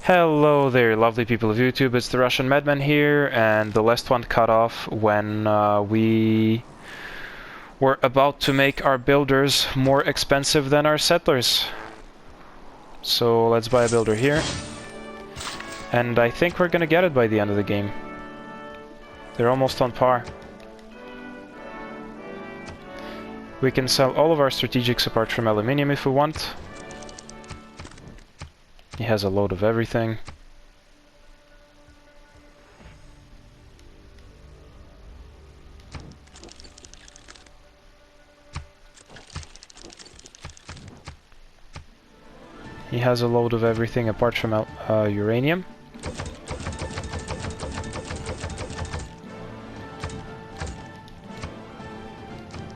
Hello there, lovely people of YouTube. It's the Russian Madman here, and the last one cut off when we were about to make our builders more expensive than our settlers. So let's buy a builder here. And I think we're gonna get it by the end of the game. They're almost on par. We can sell all of our strategics apart from aluminium if we want. He has a load of everything. He has a load of everything apart from uranium.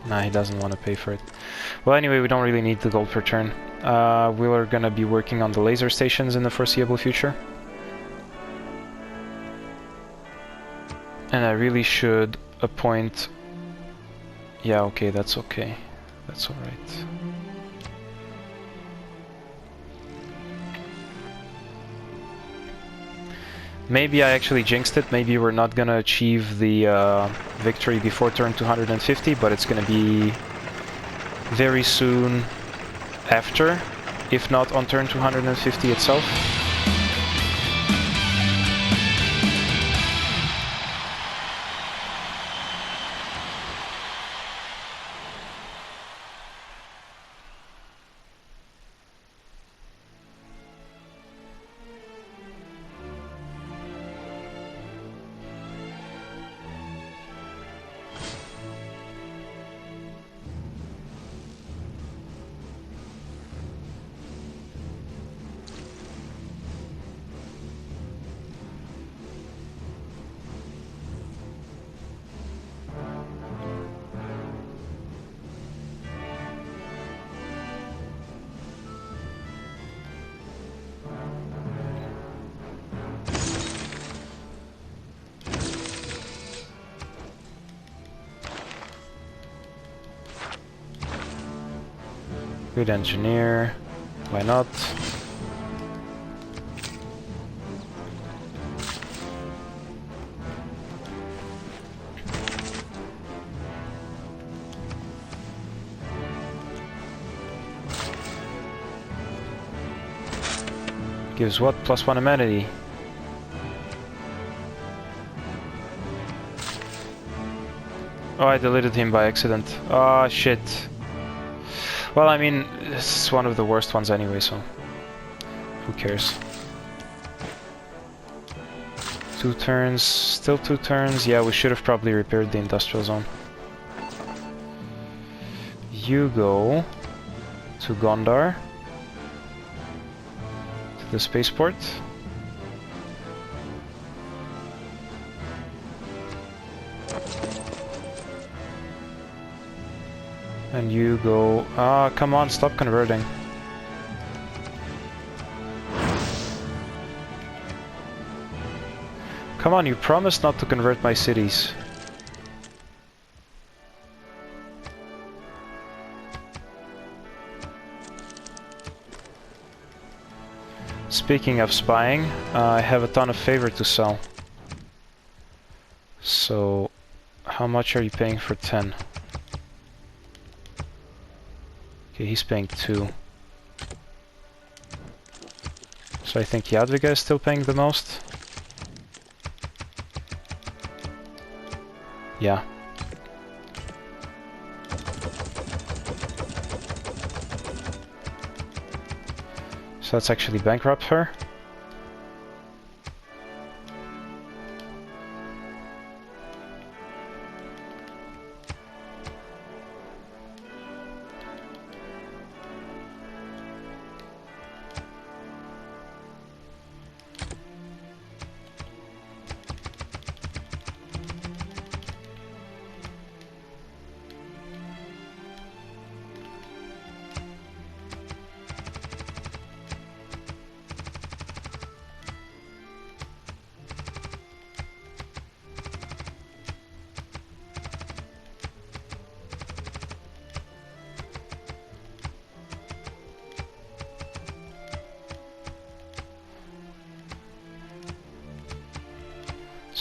Nah, he doesn't want to pay for it. Well, anyway, we don't really need the gold per turn. We are gonna be working on the laser stations in the foreseeable future. And I really should appoint... Yeah, okay, that's okay. That's alright. Maybe I actually jinxed it. Maybe we're not gonna achieve the victory before turn 250, but it's gonna be very soon after, if not on turn 250 itself. Good engineer, why not? Gives what? +1 amenity. Oh, I deleted him by accident. Oh, shit. Well, I mean, it's one of the worst ones anyway, so who cares? 2 turns, still 2 turns. Yeah, we should have probably repaired the industrial zone. You go to Gondar, to the spaceport. And you go... Ah, come on, stop converting. Come on, you promised not to convert my cities. Speaking of spying, I have a ton of favor to sell. So, how much are you paying for 10? Okay, he's paying 2. So I think Jadwiga is still paying the most. Yeah. So let's actually bankrupt her.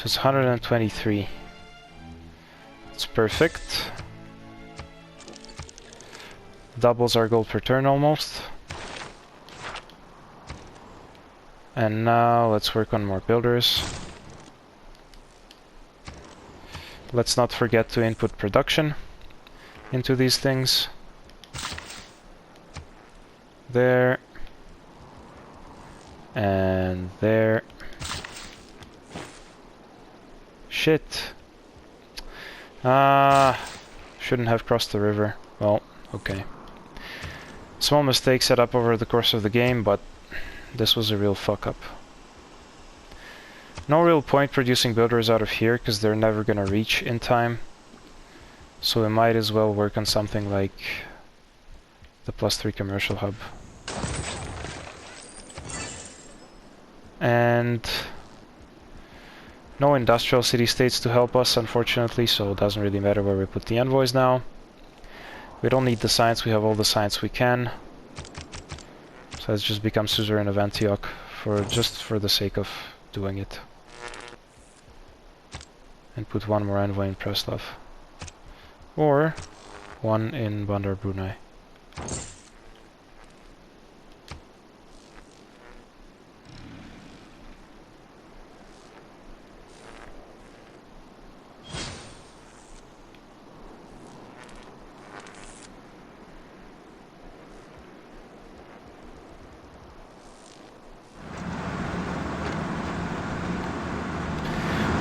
So it's 123. It's perfect. Doubles our gold per turn almost. And now let's work on more builders. Let's not forget to input production into these things. There. And there. Shit. Shouldn't have crossed the river. Well, okay. Small mistake set up over the course of the game, but this was a real fuck up. No real point producing builders out of here, because they're never gonna reach in time. So we might as well work on something like the +3 commercial hub. And no industrial city-states to help us, unfortunately, so it doesn't really matter where we put the envoys now. We don't need the science, we have all the science we can. So let's just become suzerain of Antioch, just for the sake of doing it. And put one more envoy in Preslav. Or one in Bandar Brunei.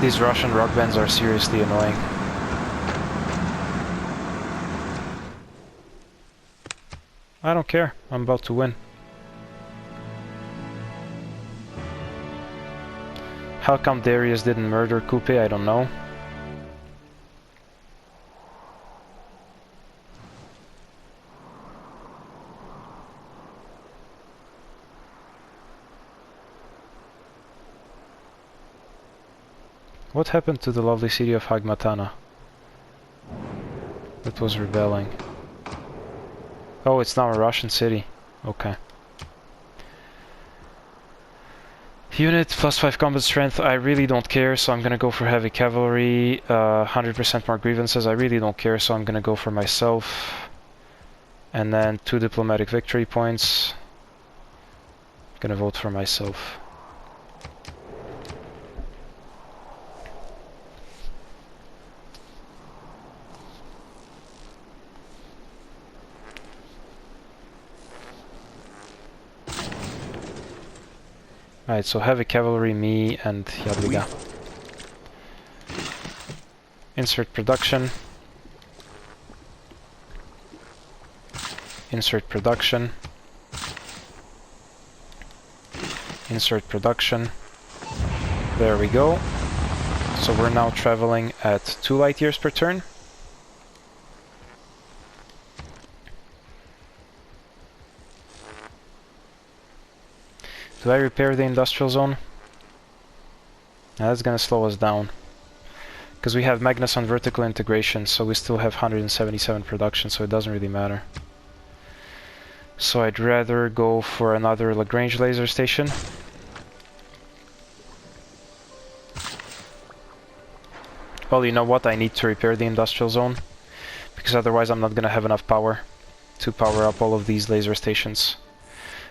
These Russian rock bands are seriously annoying. I don't care, I'm about to win. How come Darius didn't murder Coupe, I don't know. What happened to the lovely city of Hagmatana? That was rebelling. Oh, it's now a Russian city. Okay. Unit +5 combat strength, I really don't care, so I'm gonna go for heavy cavalry. 100% more grievances, I really don't care, so I'm gonna go for myself. And then 2 diplomatic victory points. Gonna vote for myself. Alright, so heavy cavalry, me, and Jadwiga. Insert production. Insert production. Insert production. There we go. So we're now traveling at 2 light years per turn. Do I repair the industrial zone? That's gonna slow us down. Because we have Magnus on vertical integration, so we still have 177 production, so it doesn't really matter. So I'd rather go for another Lagrange laser station. Well, you know what? I need to repair the industrial zone. Because otherwise I'm not gonna have enough power to power up all of these laser stations.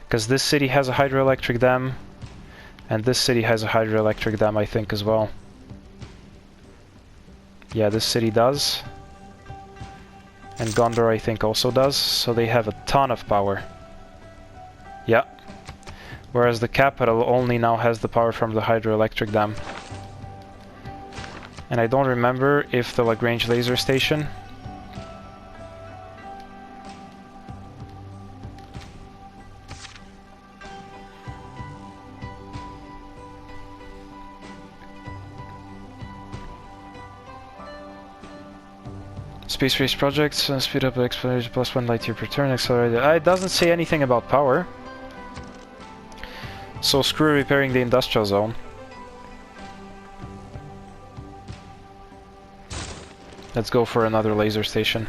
Because this city has a hydroelectric dam, and this city has a hydroelectric dam, I think, as well. Yeah, this city does. And Gondor, I think, also does, so they have a ton of power. Yeah. Whereas the capital only now has the power from the hydroelectric dam. And I don't remember if the Lagrange laser station... Space race projects, speed up exploration +1 light year per turn, accelerated. It doesn't say anything about power. So screw repairing the industrial zone. Let's go for another laser station.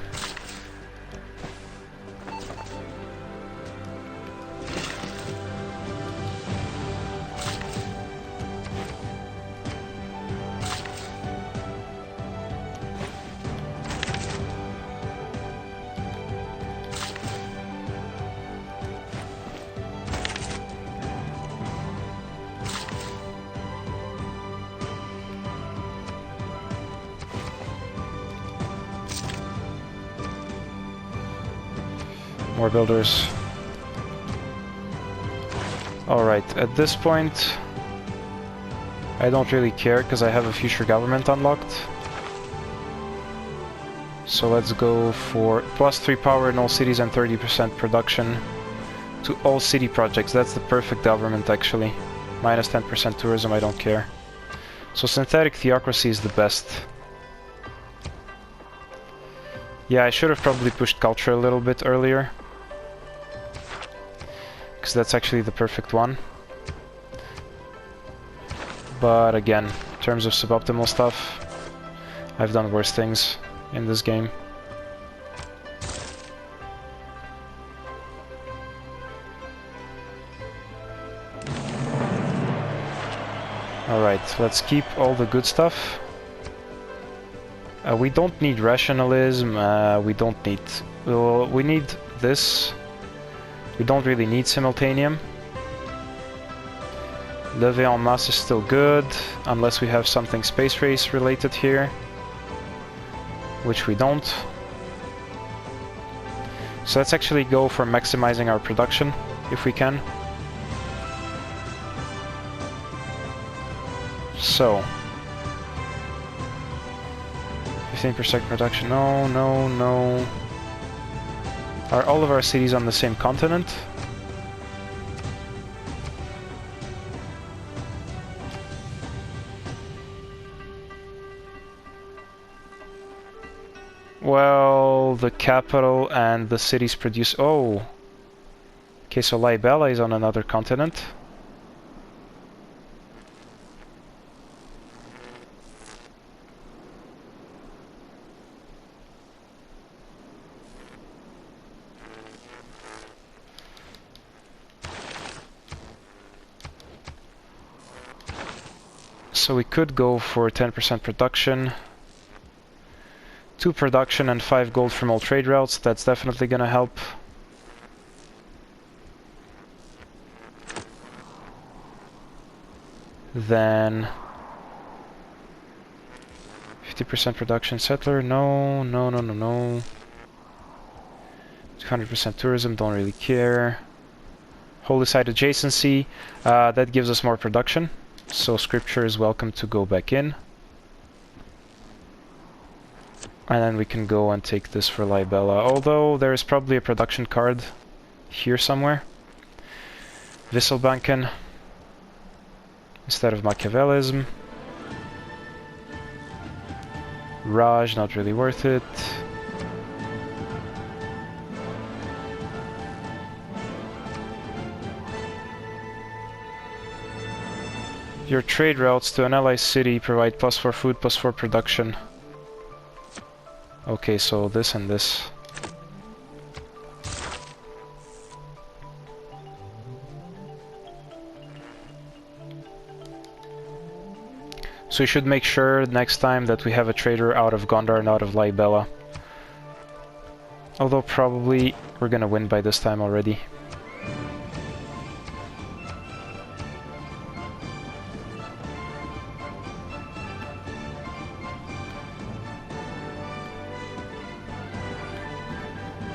More builders. Alright, at this point I don't really care because I have a future government unlocked. So let's go for +3 power in all cities and 30% production to all city projects. That's the perfect government actually. -10% tourism, I don't care. So synthetic theocracy is the best. Yeah, I should have probably pushed culture a little bit earlier, because that's actually the perfect one. But again, in terms of suboptimal stuff, I've done worse things in this game. Alright, let's keep all the good stuff. We don't need rationalism, we don't need... Well, we need this. We don't really need simultaneum. Levée en masse is still good, unless we have something space race related here, which we don't. So let's actually go for maximizing our production, if we can. So... 15% production, no, no, no. Are all of our cities on the same continent? Well, the capital and the cities produce... Oh! Okay, so Libella is on another continent. So we could go for 10% production, 2 production and 5 gold from all trade routes. That's definitely gonna help. Then 50% production settler, no, no, no, no, no. 200% tourism, don't really care. Holy site adjacency, that gives us more production. So scripture is welcome to go back in. And then we can go and take this for Libella. Although there is probably a production card here somewhere. Wisselbanken instead of Machiavellism. Raj, not really worth it. Your trade routes to an ally city provide +4 food, +4 production. Okay, so this and this. So we should make sure next time that we have a trader out of Gondar and out of Libella. Although probably we're gonna win by this time already.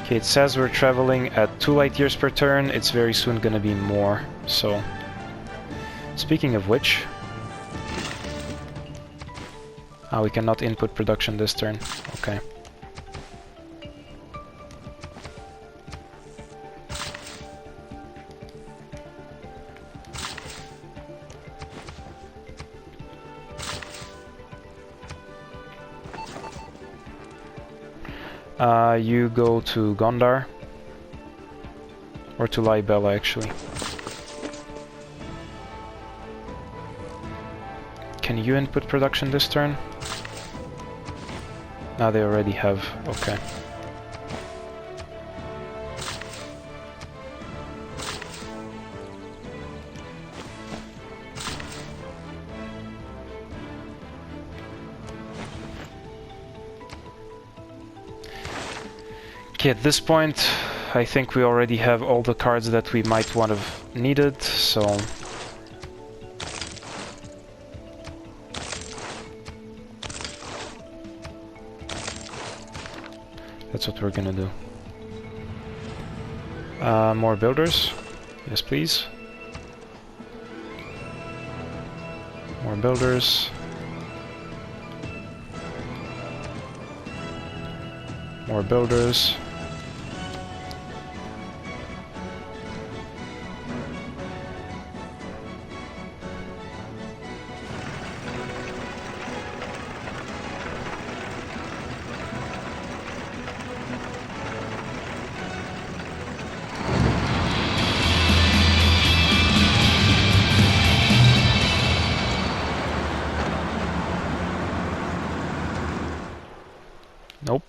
Okay, it says we're traveling at 2 light years per turn. It's very soon gonna be more, so... Speaking of which... we cannot input production this turn. Okay. You go to Gondar. Or to Libella, actually. Can you input production this turn? Now they already have. Okay. Okay, at this point, I think we already have all the cards that we might want have needed, so... That's what we're gonna do. More builders. Yes, please. More builders. More builders. Nope.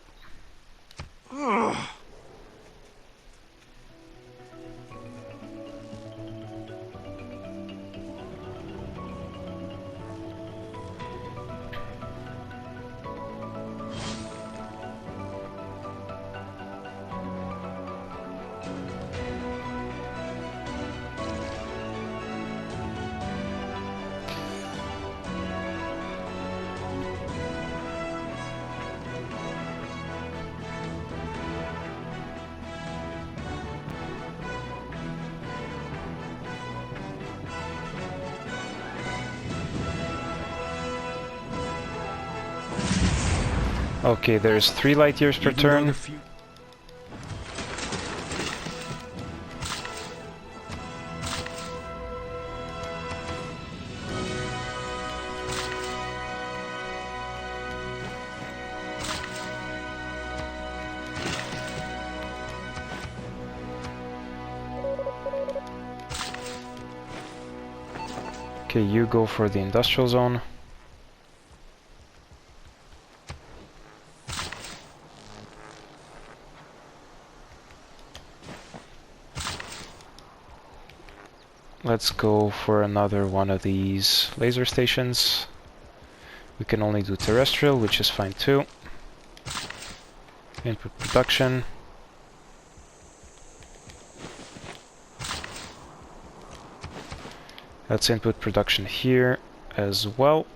Okay, there's 3 light years per turn. Okay, you go for the industrial zone. Let's go for another one of these laser stations. We can only do terrestrial, which is fine too. Input production. Let's input production here as well.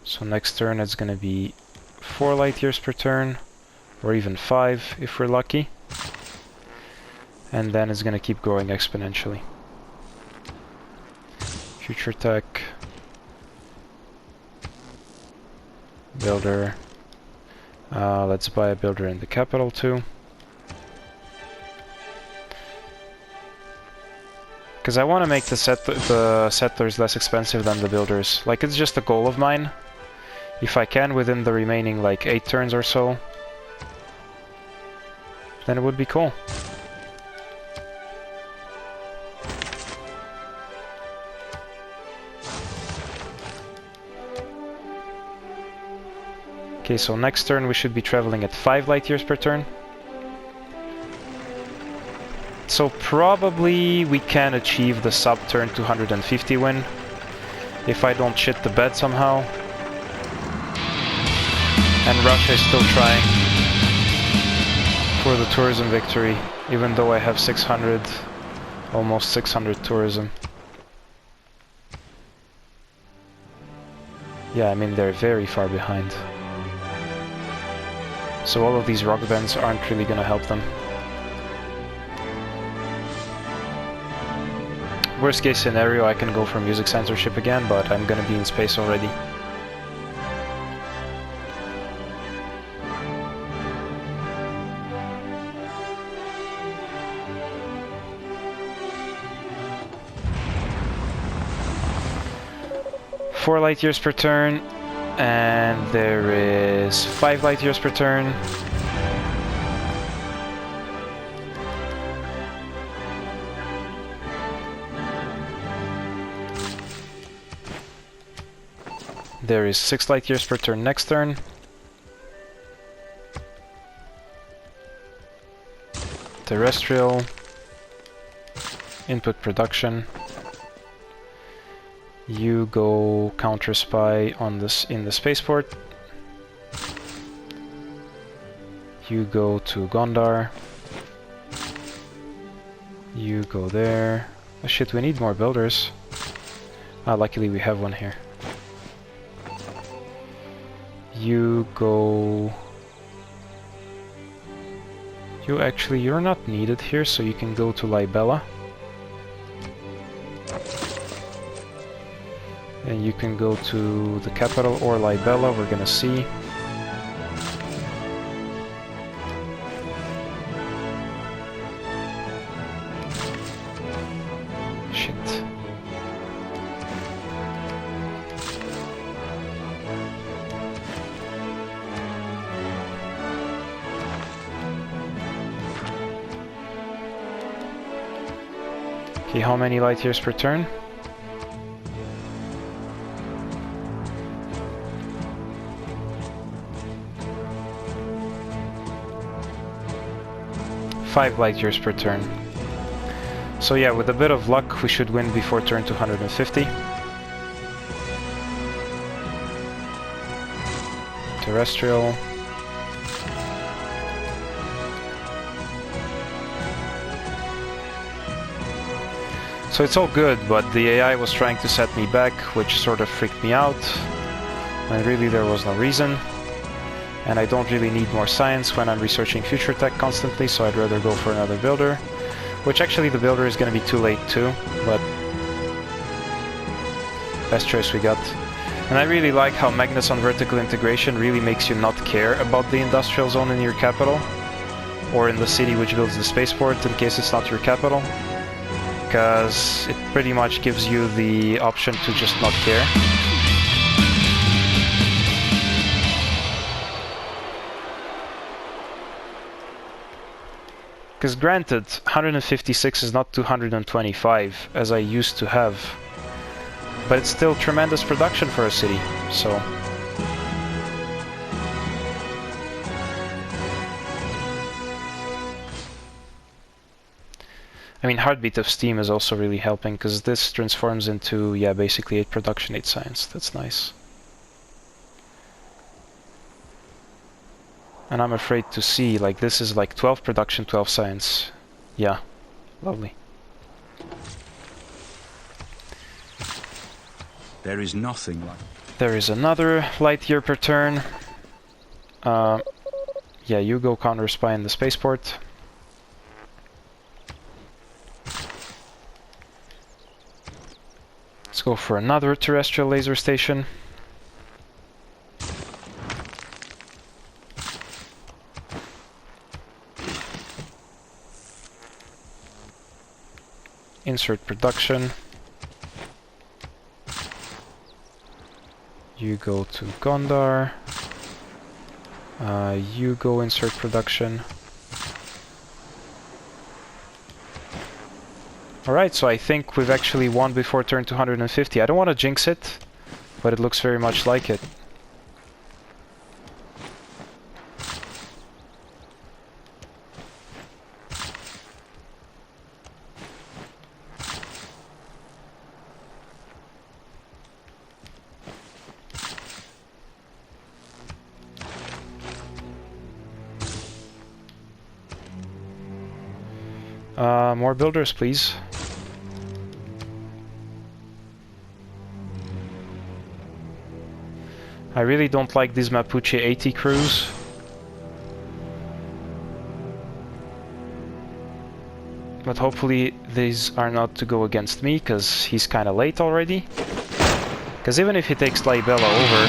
So next turn it's gonna be 4 light years per turn, or even 5 if we're lucky. And then it's gonna keep growing exponentially. Future tech. Builder. Let's buy a builder in the capital too. Because I want to make the settlers less expensive than the builders. Like, it's just a goal of mine. If I can within the remaining like 8 turns or so, then it would be cool. Okay, so next turn we should be traveling at 5 light years per turn. So probably we can achieve the sub-turn 250 win, if I don't shit the bed somehow. And Russia is still trying for the tourism victory, even though I have 600, almost 600 tourism. Yeah, I mean, they're very far behind. So all of these rock bends aren't really gonna help them. Worst case scenario, I can go for music censorship again, but I'm gonna be in space already. Four light years per turn, and there is 5 light years per turn. There is 6 light years per turn next turn. Terrestrial. Input production. You go counter spy on this in the spaceport. You go to Gondar. You go there. Oh shit, we need more builders. Ah, luckily we have one here. You go You're not needed here, so you can go to Libella. And you can go to the capital or Libella, we're gonna see. Shit. Okay, how many light years per turn? Five light years per turn. So yeah, with a bit of luck, we should win before turn 250. Terrestrial. So it's all good, but the AI was trying to set me back, which sort of freaked me out. And really there was no reason. And I don't really need more science when I'm researching future tech constantly, so I'd rather go for another builder. Which actually the builder is going to be too late too, but best choice we got. And I really like how Magnus on vertical integration really makes you not care about the industrial zone in your capital, or in the city which builds the spaceport in case it's not your capital, because it pretty much gives you the option to just not care. Because granted, 156 is not 225, as I used to have. But it's still tremendous production for a city, so... I mean, Heartbeat of Steam is also really helping, because this transforms into, yeah, basically 8 production, 8 science. That's nice. And I'm afraid to see, like, this is like 12 production, 12 science. Yeah, lovely. There is nothing like... There is another light year per turn. Yeah, you go counter spy in the spaceport. Let's go for another terrestrial laser station. Insert production. You go to Gondar. You go insert production. Alright, so I think we've actually won before turn 250. I don't want to jinx it, but it looks very much like it. More builders, please. I really don't like these Mapuche 80 crews. But hopefully these are not to go against me, because he's kind of late already. Because even if he takes Libella over...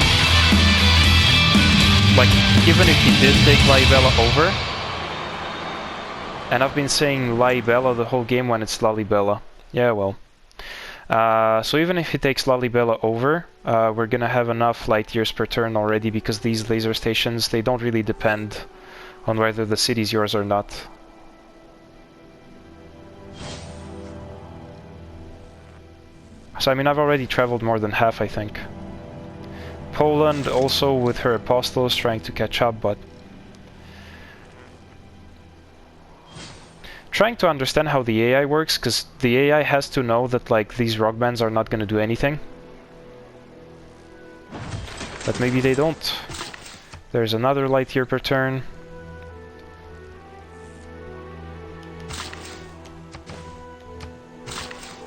Like, even if he did take Libella over... And I've been saying Libella the whole game when it's Lalibela. Yeah, well. So even if he takes Lalibela over, we're gonna have enough light years per turn already, because these laser stations, they don't really depend on whether the city's yours or not. So I mean, I've already traveled more than half, I think. Poland also with her apostles trying to catch up, but... Trying to understand how the AI works, because the AI has to know that like these rock bands are not going to do anything. But maybe they don't. There's another light year per turn.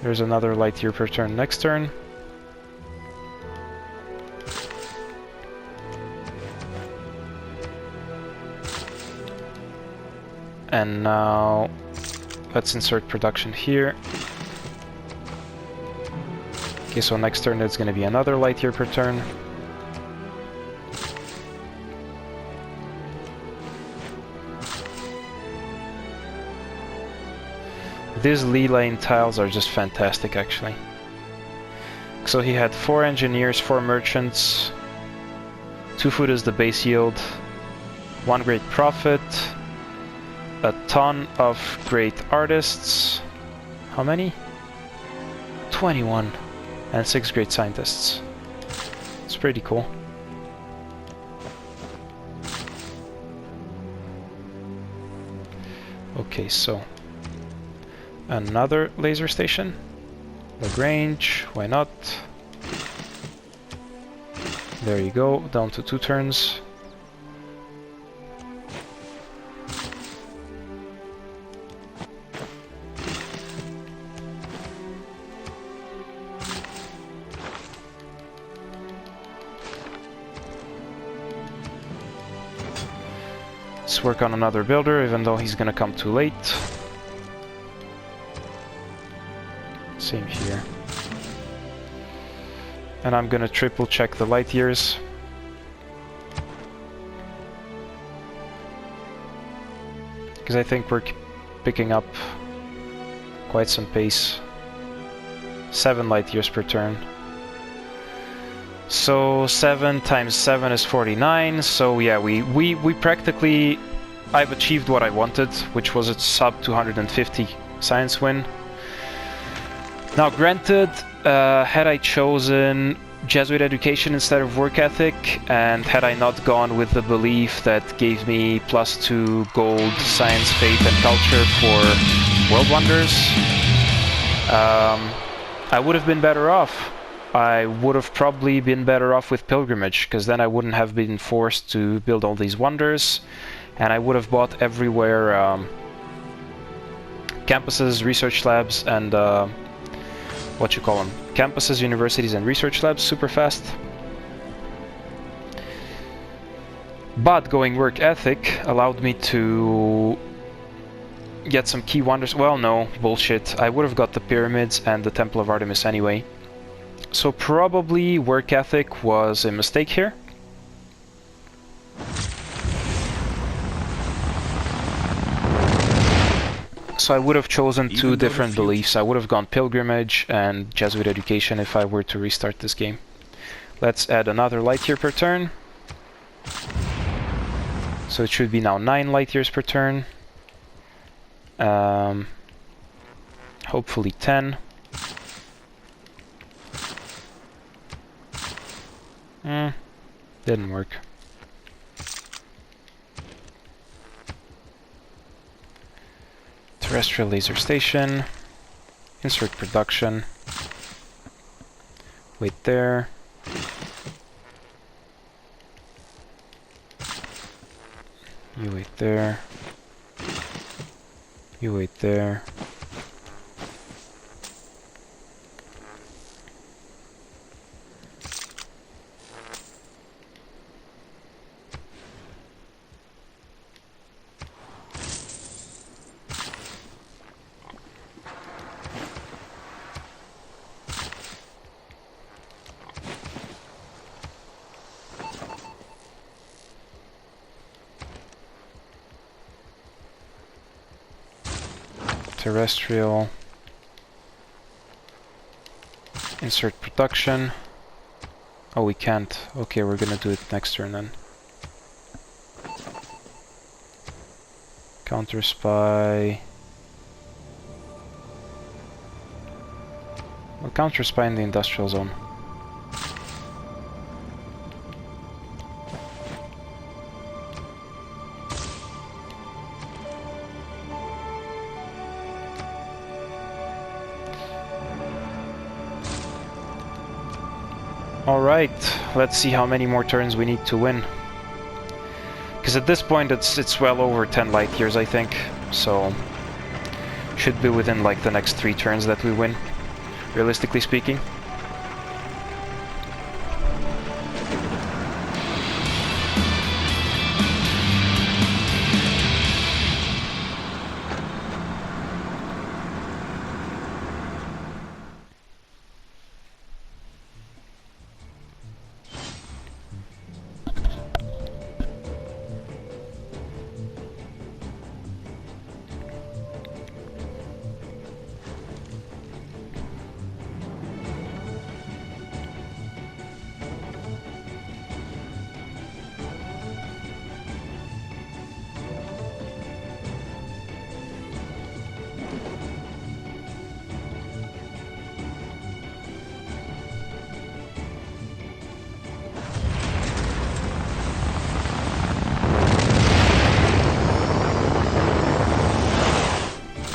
There's another light year per turn next turn. And now let's insert production here. Okay, so next turn it's going to be another light year per turn. These Lee lane tiles are just fantastic, actually. So he had 4 engineers, 4 merchants, 2 food is the base yield, 1 great prophet, a ton of great artists. How many? 21. And 6 great scientists. It's pretty cool. Okay, so another laser station. Lagrange, why not? There you go, down to 2 turns. Let's work on another builder, even though he's gonna come too late. Same here. And I'm gonna triple check the light years. Because I think we're picking up quite some pace. 7 light years per turn. So 7 times 7 is 49, so yeah, we practically... I've achieved what I wanted, which was a sub 250 science win. Now granted, had I chosen Jesuit education instead of work ethic, and had I not gone with the belief that gave me +2 gold, science, faith and culture for world wonders, I would have been better off. I would have probably been better off with pilgrimage, because then I wouldn't have been forced to build all these wonders, and I would have bought everywhere campuses, research labs, and what you call them? Campuses, universities, and research labs super fast. But going work ethic allowed me to get some key wonders. Well, no, bullshit. I would have got the pyramids and the Temple of Artemis anyway. So probably work ethic was a mistake here. So I would have chosen 2 different beliefs. I would have gone pilgrimage and Jesuit education if I were to restart this game. Let's add another light year per turn. So it should be now 9 light years per turn. Hopefully 10. Didn't work. Terrestrial laser station. Insert production. Wait there. You wait there. You wait there. Terrestrial. Insert production. Oh, we can't. Okay, we're gonna do it next turn then. Counter spy. We'll counter spy in the industrial zone. Alright, let's see how many more turns we need to win. Because at this point it's well over 10 light years, I think. So should be within like the next 3 turns that we win, realistically speaking.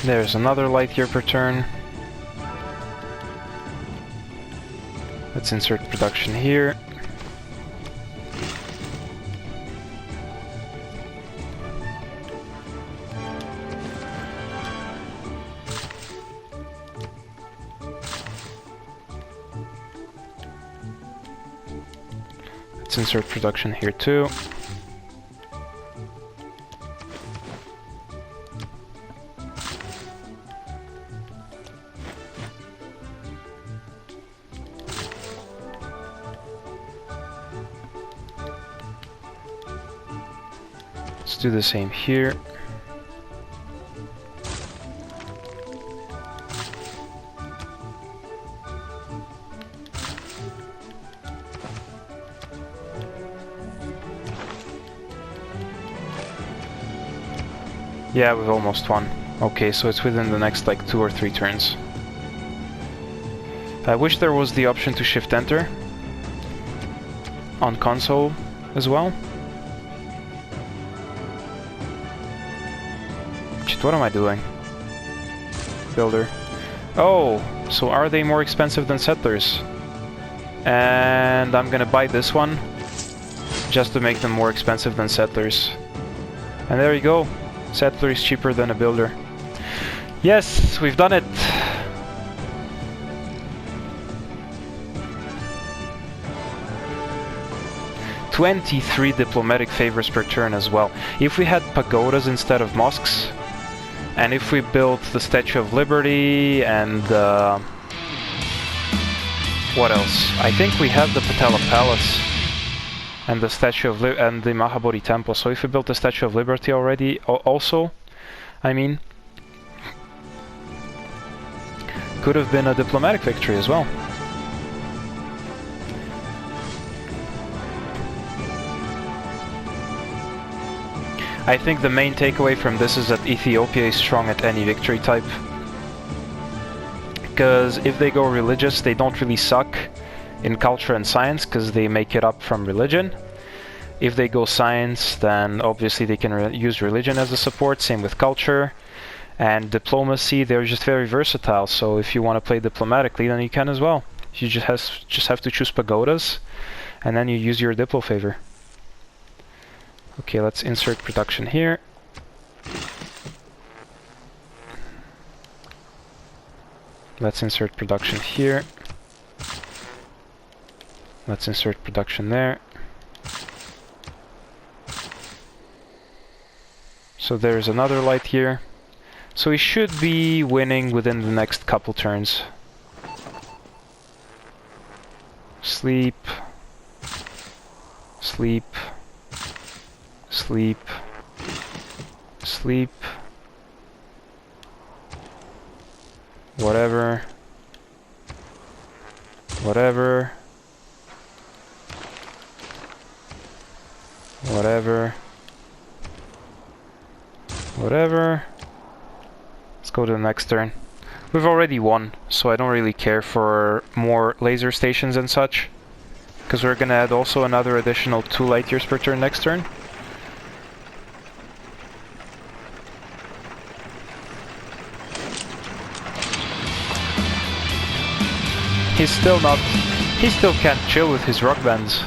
There's another light year per turn. Let's insert production here. Let's insert production here too. Let's do the same here. Yeah, we've almost won. Okay, so it's within the next like 2 or 3 turns. I wish there was the option to shift enter on console as well. Shit, what am I doing? Builder. Oh, so are they more expensive than settlers? And I'm gonna buy this one just to make them more expensive than settlers. And there you go. Settler is cheaper than a builder. Yes, we've done it! "23 diplomatic favors per turn as well. If we had pagodas instead of mosques, and if we built the Statue of Liberty and what else? I think we have the Patala Palace and the Statue of and the Mahabodhi Temple. So if we built the Statue of Liberty already, also, I mean, could have been a diplomatic victory as well. I think the main takeaway from this is that Ethiopia is strong at any victory type. Because if they go religious, they don't really suck in culture and science, because they make it up from religion. If they go science, then obviously they can use religion as a support, same with culture. And diplomacy, they're just very versatile, so if you want to play diplomatically, then you can as well. You just have to choose pagodas, and then you use your diplo favor. Okay, let's insert production here. Let's insert production here. Let's insert production there. So there's another light here. So we should be winning within the next couple turns. Sleep. Sleep. Sleep. Sleep. Whatever. Whatever. Whatever. Whatever. Let's go to the next turn. We've already won, so I don't really care for more laser stations and such. Because we're gonna add also another additional 2 light years per turn next turn. He still can't chill with his rock bands.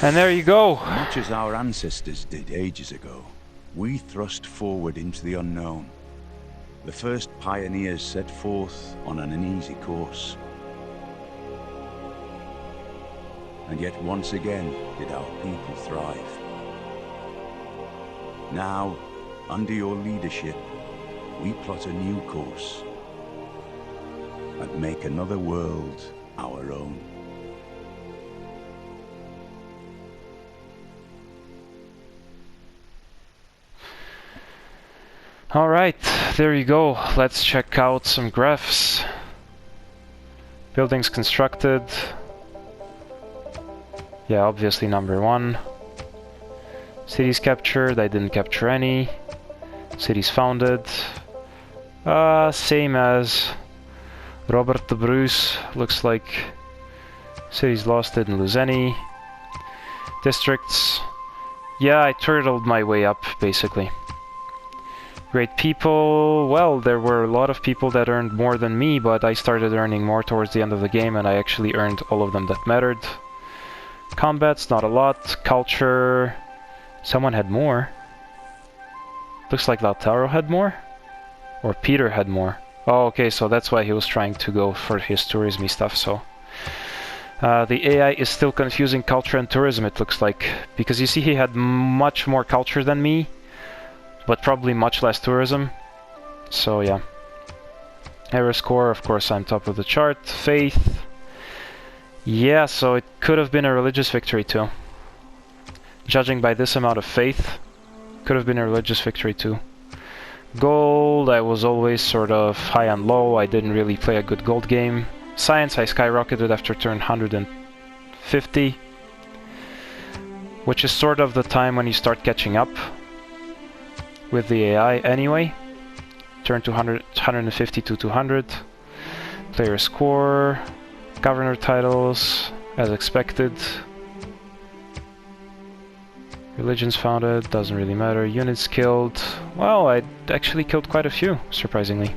And there you go. Much as our ancestors did ages ago, we thrust forward into the unknown. The first pioneers set forth on an uneasy course. And yet once again did our people thrive. Now, under your leadership, we plot a new course and make another world our own. Alright, there you go. Let's check out some graphs. Buildings constructed. Yeah, obviously number 1. Cities captured, I didn't capture any. Cities founded. Same as Robert the Bruce. Looks like cities lost, didn't lose any. Districts. Yeah, I turtled my way up, basically. Great people. Well, there were a lot of people that earned more than me, but I started earning more towards the end of the game, and I actually earned all of them that mattered. Combats, not a lot. Culture. Someone had more. Looks like Lautaro had more? Or Peter had more. Oh, okay, so that's why he was trying to go for his tourismy stuff, so... the AI is still confusing culture and tourism, it looks like. Because you see he had much more culture than me, but probably much less tourism. So yeah. Error score, of course I'm top of the chart. Faith. Yeah, so it could have been a religious victory too. Judging by this amount of faith, could have been a religious victory too. Gold, I was always sort of high and low, I didn't really play a good gold game. Science, I skyrocketed after turn 150, which is sort of the time when you start catching up with the AI anyway. Turn 150 to 200. Player score, governor titles, as expected. Religions founded, doesn't really matter. Units killed. Well, I actually killed quite a few, surprisingly.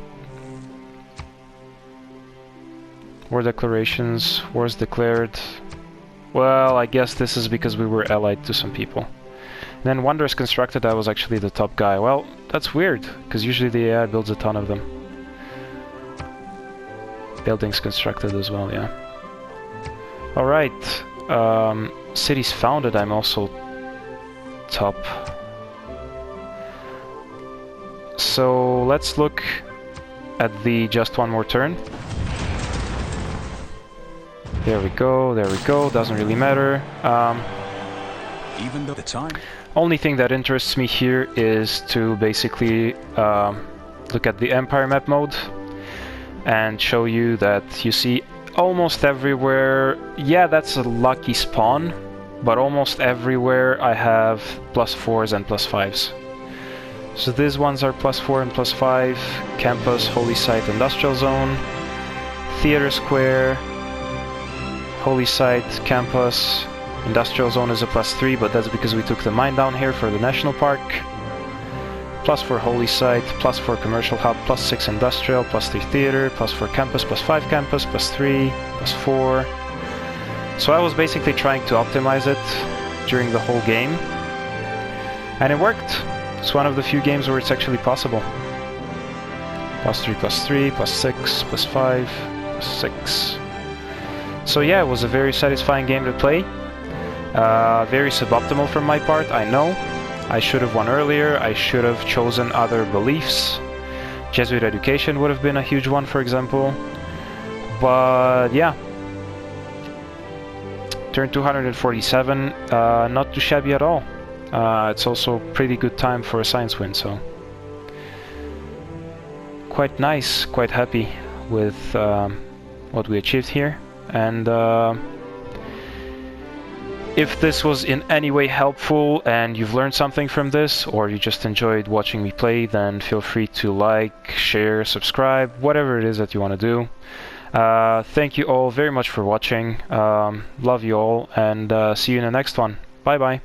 War declarations, wars declared. Well, I guess this is because we were allied to some people. And then wonders constructed, I was actually the top guy. Well, that's weird, because usually the AI builds a ton of them. Buildings constructed as well, yeah. Alright, cities founded, I'm also top. So let's look at the just one more turn. There we go, doesn't really matter. Even though the time. Only thing that interests me here is to basically look at the Empire map mode and show you that you see almost everywhere, yeah, that's a lucky spawn, but almost everywhere I have +4s and +5s. So these ones are +4 and +5, campus, holy site, industrial zone, theater square, holy site, campus, industrial zone is a +3, but that's because we took the mine down here for the national park. +4 holy site, +4 commercial hub, +6 industrial, +3 theater, +4 campus, +5 campus, +3, +4. So I was basically trying to optimize it during the whole game, and it worked. It's one of the few games where it's actually possible. +3, +3, +6, +5, +6. So yeah, it was a very satisfying game to play. Very suboptimal from my part, I know. I should have won earlier, I should have chosen other beliefs. Jesuit education would have been a huge one, for example. But yeah. Turn 247, not too shabby at all. It's also a pretty good time for a science win, so... Quite nice, quite happy with what we achieved here. And if this was in any way helpful and you've learned something from this, or you just enjoyed watching me play, then feel free to like, share, subscribe, whatever it is that you want to do. Thank you all very much for watching. Love you all, and see you in the next one. Bye bye.